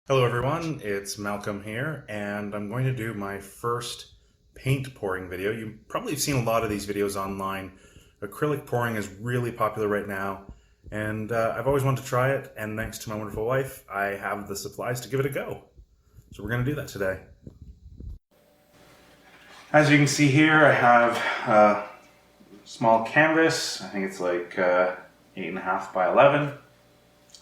Hello everyone, it's Malcolm here, and I'm going to do my first paint pouring video. You probably have seen a lot of these videos online. Acrylic pouring is really popular right now, and I've always wanted to try it, and thanks to my wonderful wife, I have the supplies to give it a go. So we're going to do that today. As you can see here, I have a small canvas. I think it's like 8.5 by 11.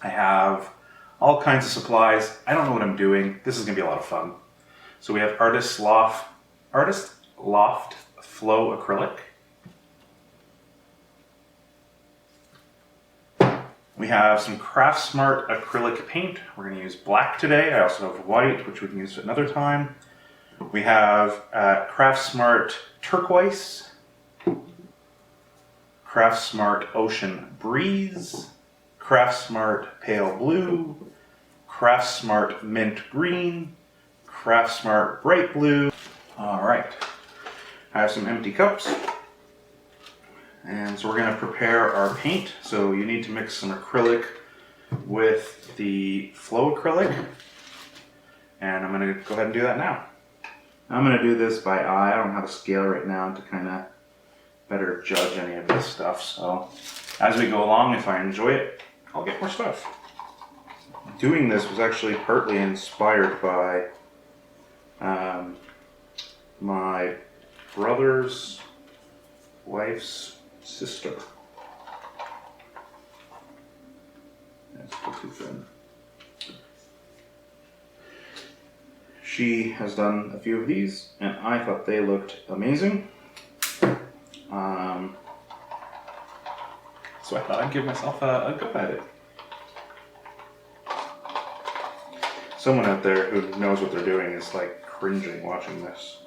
I have all kinds of supplies. I don't know what I'm doing. This is gonna be a lot of fun. So we have Artist Loft Flow Acrylic. We have some Craft Smart acrylic paint. We're gonna use black today. I also have white, which we can use another time. We have Craft Smart Turquoise, Craft Smart Ocean Breeze, Craft Smart Pale Blue, Craft Smart Mint Green, Craft Smart Bright Blue. All right, I have some empty cups. And so we're gonna prepare our paint. So you need to mix some acrylic with the flow acrylic. And I'm gonna go ahead and do that now. I'm gonna do this by eye. I don't have a scale right now to kind of better judge any of this stuff. So as we go along, if I enjoy it, I'll get more stuff. Doing this was actually partly inspired by my brother's wife's sister. That's too thin. She has done a few of these, and I thought they looked amazing. So I thought I'd give myself a go at it. Someone out there who knows what they're doing is like cringing watching this.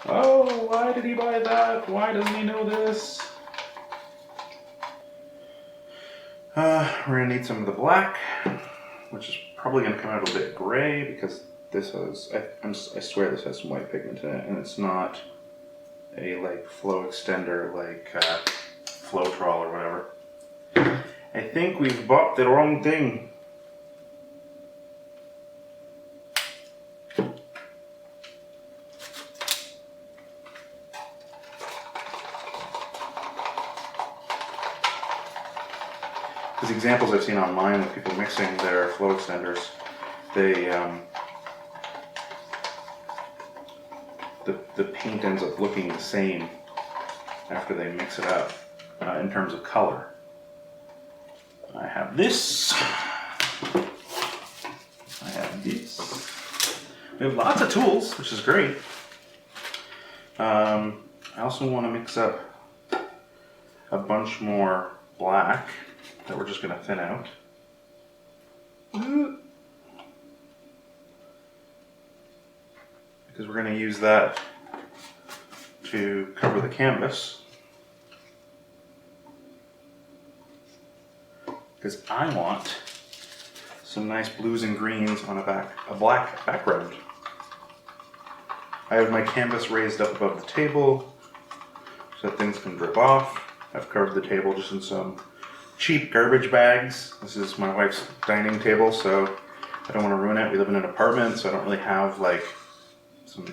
Oh, why did he buy that? Why doesn't he know this? We're gonna need some of the black, which is probably gonna come out a bit gray because this has, I swear this has some white pigment in it, and it's not a like flow extender like Floetrol or whatever. I think we've bought the wrong thing. Because examples I've seen online of people mixing their flow extenders, they the paint ends up looking the same after they mix it up in terms of color. I have this. I have this. We have lots of tools, which is great. I also want to mix up a bunch more black that we're just going to thin out. Because we're going to use that to cover the canvas. Because I want some nice blues and greens on a black background. I have my canvas raised up above the table so that things can drip off. I've covered the table just in some cheap garbage bags. This is my wife's dining table, so I don't want to ruin it. We live in an apartment, so I don't really have like some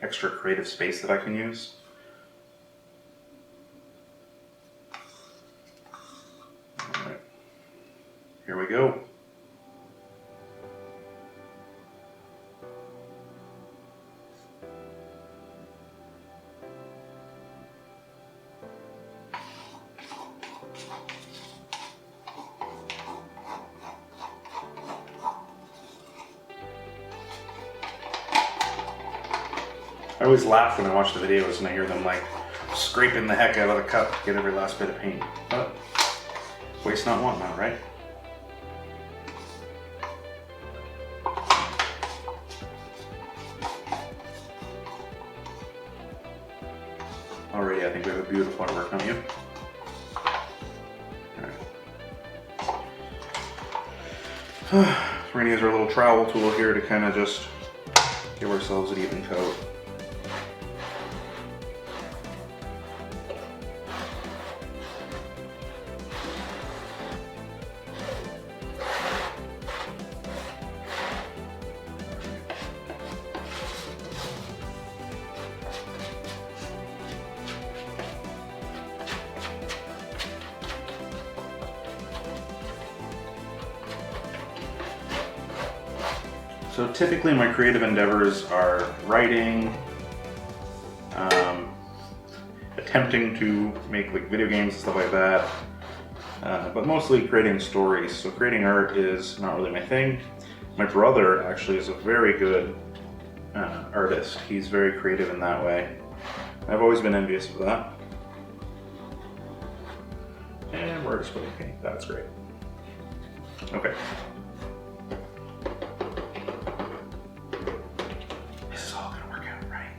extra creative space that I can use. All right, here we go. I always laugh when I watch the videos and I hear them like scraping the heck out of the cup to get every last bit of paint. But waste not, want not, right? Already I think we have a beautiful artwork, don't you? Alright. We're going to use our little trowel tool here to kind of just give ourselves an even coat. So typically my creative endeavors are writing, attempting to make like video games and stuff like that, but mostly creating stories. So creating art is not really my thing. My brother actually is a very good artist. He's very creative in that way. I've always been envious of that. And we're displaying paint. That's great. Okay. This is all gonna work out, right?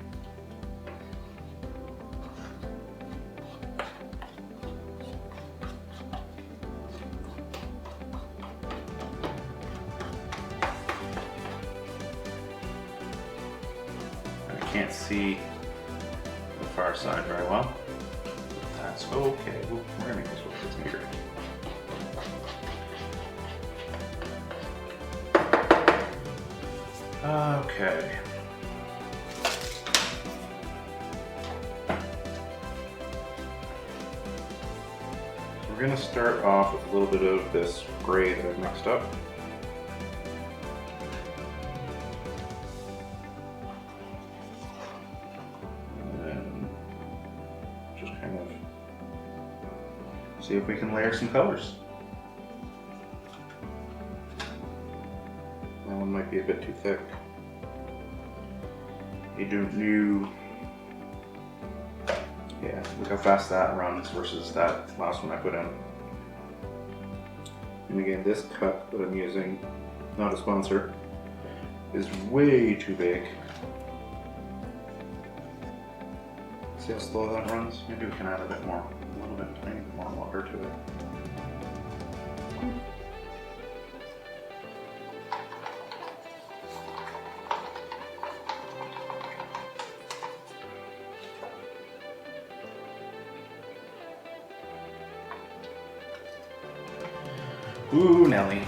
I can't see the far side very well. That's okay. We're gonna make this work. It's gonna be great. Okay. So we're gonna start off with a little bit of this gray that I've mixed up. See if we can layer some colors. That one might be a bit too thick. You don't know. Yeah, look how fast that runs versus that last one I put in. And again, this cut that I'm using, not a sponsor, is way too big. See how slow that runs? Maybe we can add a bit more. A little bit, tiny bit more water to it. Ooh, Nelly.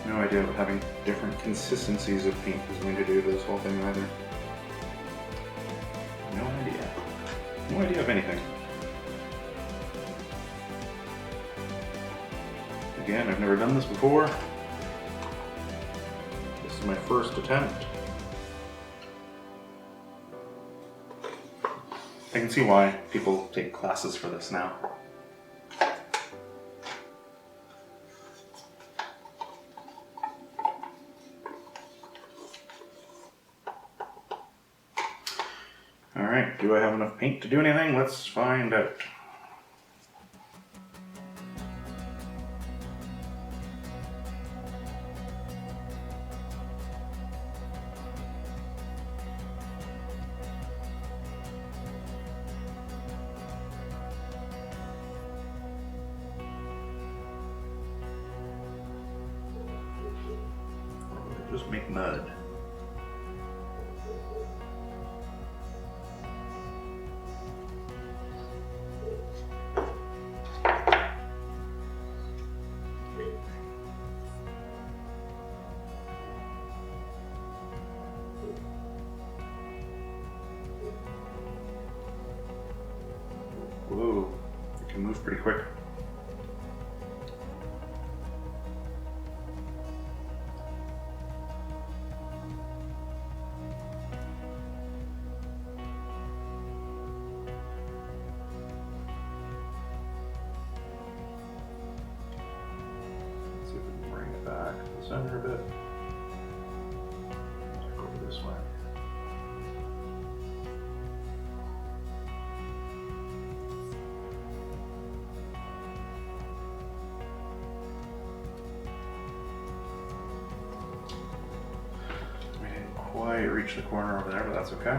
No idea what having different consistencies of paint is going to do to this whole thing either. No idea. No idea of anything. Again, I've never done this before. This is my first attempt. I can see why people take classes for this now. Alright, do I have enough paint to do anything? Let's find out. Just make mud. Whoa, it can move pretty quick. Let's see if we can bring it back to the center a bit. Go over this way. Quite reach the corner over there, but that's okay.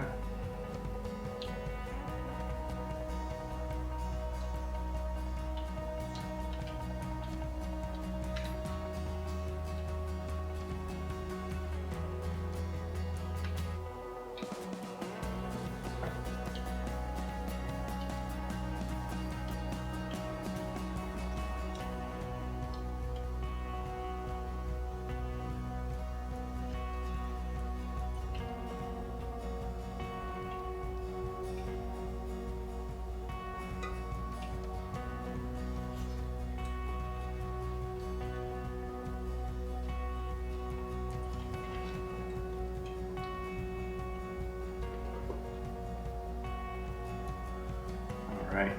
right?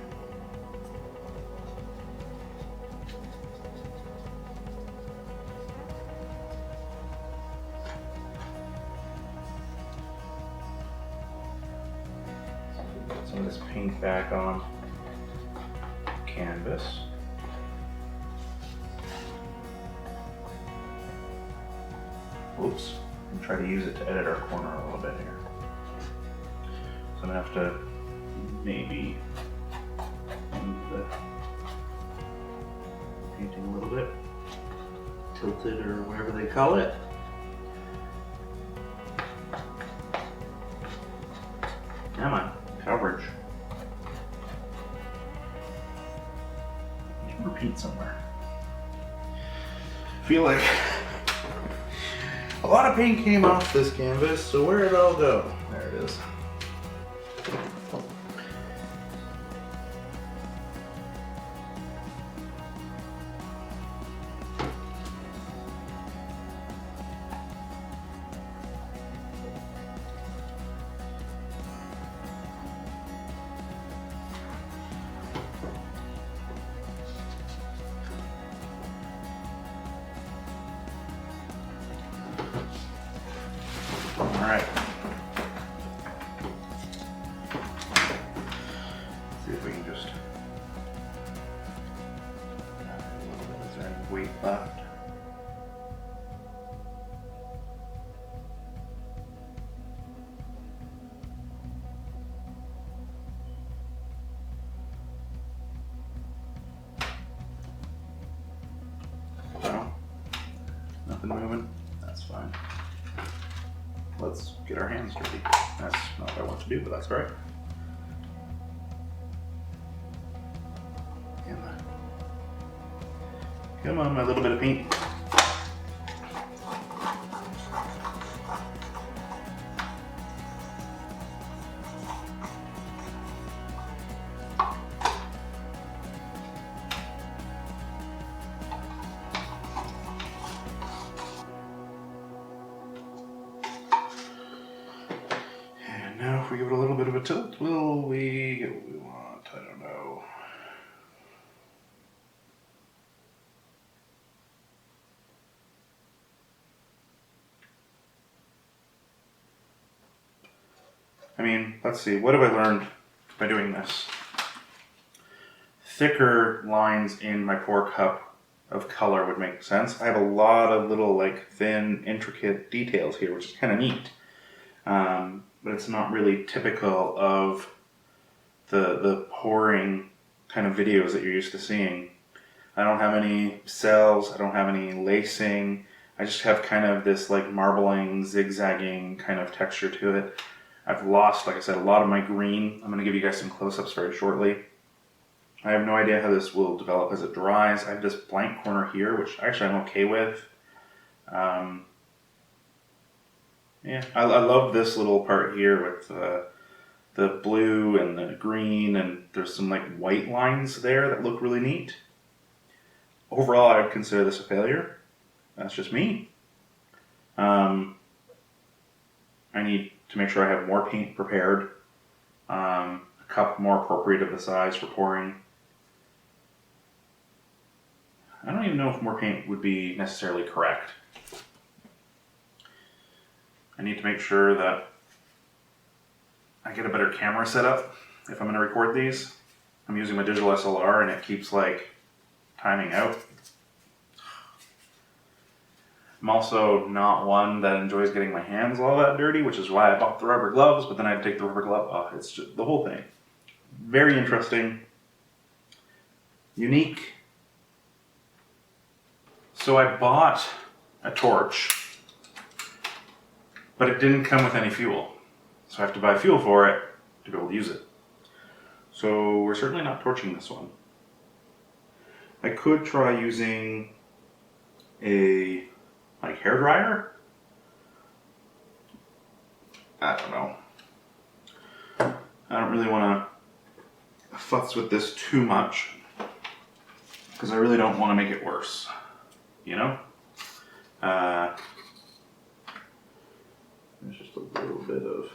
Put some of this paint back on canvas. Oops, and try to use it to edit our corner a little bit here. So I'm gonna have to maybe move the painting a little bit, tilt it or whatever they call it. Come on, coverage. There's more paint somewhere. I feel like a lot of paint came off this canvas, so where did it all go? There it is. All right. See if we can just. Is there any weight left? No. Nothing moving. That's fine. Let's get our hands dirty. That's not what I want to do, but that's all right. Come on, my little bit of paint. Now if we give it a little bit of a tilt, will we get what we want? I don't know. I mean, let's see, what have I learned by doing this? Thicker lines in my pour cup of color would make sense. I have a lot of little like thin, intricate details here, which is kind of neat. But it's not really typical of the pouring kind of videos that you're used to seeing. I don't have any cells, I don't have any lacing. I just have kind of this like marbling, zigzagging kind of texture to it. I've lost, like I said, a lot of my green. I'm going to give you guys some close-ups very shortly. I have no idea how this will develop as it dries. I have this blank corner here, which actually I'm okay with. Yeah, I love this little part here with the blue and the green, and there's some like white lines there that look really neat. Overall, I would consider this a failure. That's just me. I need to make sure I have more paint prepared, a cup more appropriate of the size for pouring. I don't even know if more paint would be necessarily correct. I need to make sure that I get a better camera setup if I'm going to record these. I'm using my digital SLR and it keeps like timing out. I'm also not one that enjoys getting my hands all that dirty, which is why I bought the rubber gloves, but then I had to take the rubber glove off. It's just the whole thing. Very interesting. Unique. So I bought a torch, but it didn't come with any fuel. So I have to buy fuel for it to be able to use it. So we're certainly not torching this one. I could try using a like hair dryer. I don't know. I don't really want to futz with this too much because I really don't want to make it worse. You know? There's just a little bit of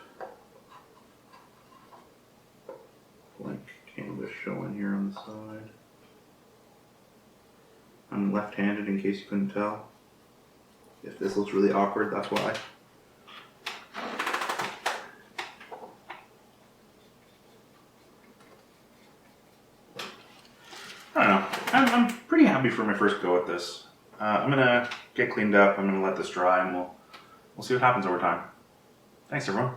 blank canvas the side. I'm left-handed in case you couldn't tell. If this looks really awkward, that's why. I don't know. I'm pretty happy for my first go at this. I'm gonna get cleaned up. I'm gonna let this dry, and we'll see what happens over time. Thanks, everyone.